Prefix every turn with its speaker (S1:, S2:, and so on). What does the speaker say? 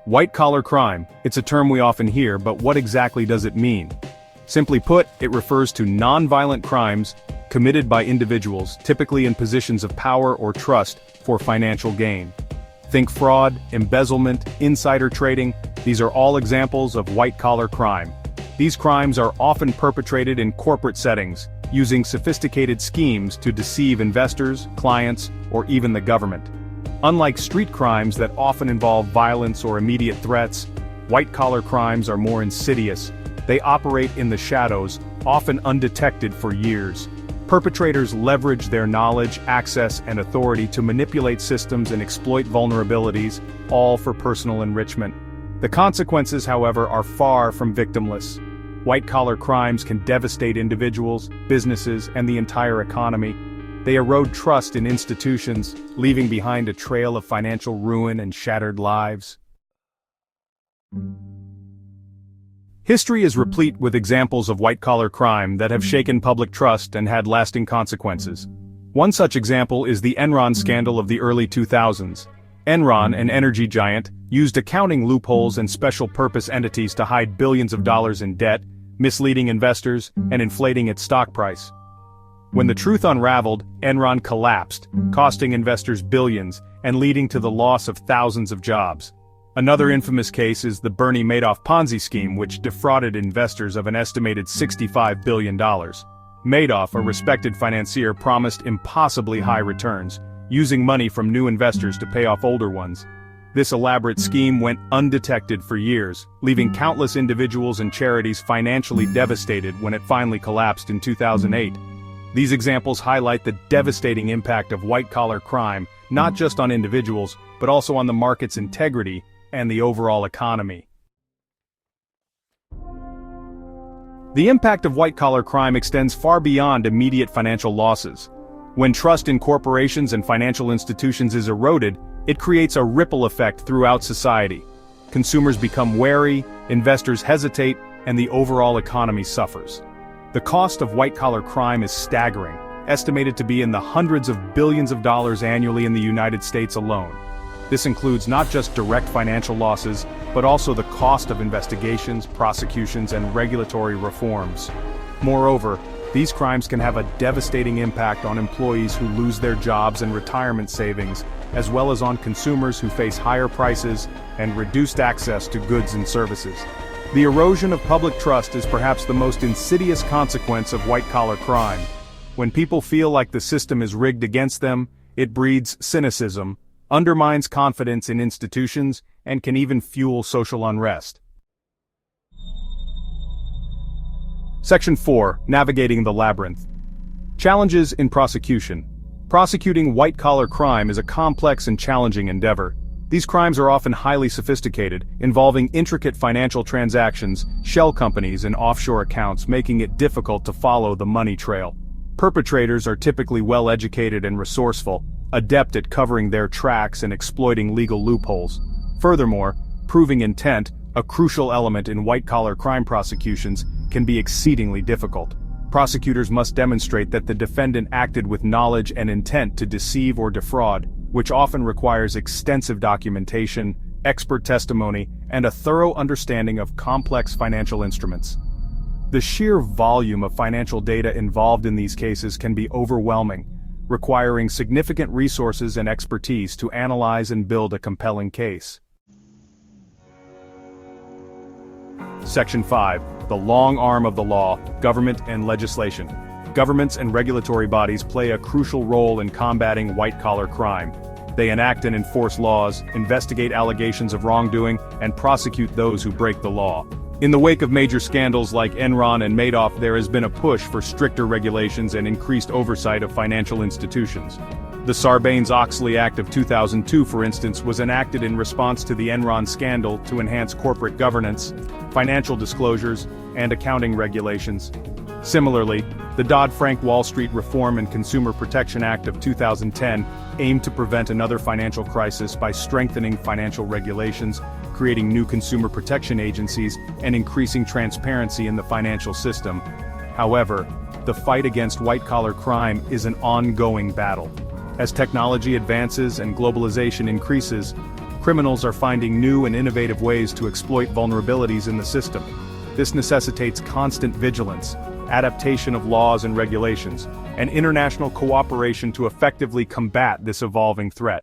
S1: White-collar crime, it's a term we often hear, but what exactly does it mean? Simply put, it refers to non-violent crimes committed by individuals, typically in positions of power or trust, for financial gain. Think fraud, embezzlement, insider trading, these are all examples of white-collar crime. These crimes are often perpetrated in corporate settings, using sophisticated schemes to deceive investors, clients, or even the government. Unlike street crimes that often involve violence or immediate threats, white-collar crimes are more insidious. They operate in the shadows, often undetected for years. Perpetrators leverage their knowledge, access, and authority to manipulate systems and exploit vulnerabilities, all for personal enrichment. The consequences, however, are far from victimless. White-collar crimes can devastate individuals, businesses, and the entire economy. They erode trust in institutions, leaving behind a trail of financial ruin and shattered lives. History is replete with examples of white-collar crime that have shaken public trust and had lasting consequences. One such example is the Enron scandal of the early 2000s. Enron, an energy giant, used accounting loopholes and special-purpose entities to hide billions of dollars in debt, misleading investors, and inflating its stock price. When the truth unraveled, Enron collapsed, costing investors billions and leading to the loss of thousands of jobs. Another infamous case is the Bernie Madoff Ponzi scheme, which defrauded investors of an estimated $65 billion. Madoff, a respected financier, promised impossibly high returns, using money from new investors to pay off older ones. This elaborate scheme went undetected for years, leaving countless individuals and charities financially devastated when it finally collapsed in 2008. These examples highlight the devastating impact of white-collar crime, not just on individuals, but also on the market's integrity and the overall economy. The impact of white-collar crime extends far beyond immediate financial losses. When trust in corporations and financial institutions is eroded, it creates a ripple effect throughout society. Consumers become wary, investors hesitate, and the overall economy suffers. The cost of white-collar crime is staggering, estimated to be in the hundreds of billions of dollars annually in the United States alone. This includes not just direct financial losses, but also the cost of investigations, prosecutions, and regulatory reforms. Moreover, these crimes can have a devastating impact on employees who lose their jobs and retirement savings, as well as on consumers who face higher prices and reduced access to goods and services. The erosion of public trust is perhaps the most insidious consequence of white-collar crime. When people feel like the system is rigged against them, it breeds cynicism, undermines confidence in institutions, and can even fuel social unrest. Section 4. Navigating the Labyrinth. Challenges in prosecution. Prosecuting white-collar crime is a complex and challenging endeavor. These crimes are often highly sophisticated, involving intricate financial transactions, shell companies, and offshore accounts, making it difficult to follow the money trail. Perpetrators are typically well-educated and resourceful, adept at covering their tracks and exploiting legal loopholes. Furthermore, proving intent, a crucial element in white-collar crime prosecutions, can be exceedingly difficult. Prosecutors must demonstrate that the defendant acted with knowledge and intent to deceive or defraud, which often requires extensive documentation, expert testimony, and a thorough understanding of complex financial instruments. The sheer volume of financial data involved in these cases can be overwhelming, requiring significant resources and expertise to analyze and build a compelling case. Section 5. The long arm of the law, government and legislation. Governments and regulatory bodies play a crucial role in combating white-collar crime. They enact and enforce laws, investigate allegations of wrongdoing, and prosecute those who break the law. In the wake of major scandals like Enron and Madoff, there has been a push for stricter regulations and increased oversight of financial institutions. The Sarbanes-Oxley Act of 2002, for instance, was enacted in response to the Enron scandal to enhance corporate governance, financial disclosures, and accounting regulations. Similarly, the Dodd-Frank Wall Street Reform and Consumer Protection Act of 2010 aimed to prevent another financial crisis by strengthening financial regulations, creating new consumer protection agencies, and increasing transparency in the financial system. However, the fight against white-collar crime is an ongoing battle. As technology advances and globalization increases, Criminals are finding new and innovative ways to exploit vulnerabilities in the system. This necessitates constant vigilance, adaptation of laws and regulations, and international cooperation to effectively combat this evolving threat.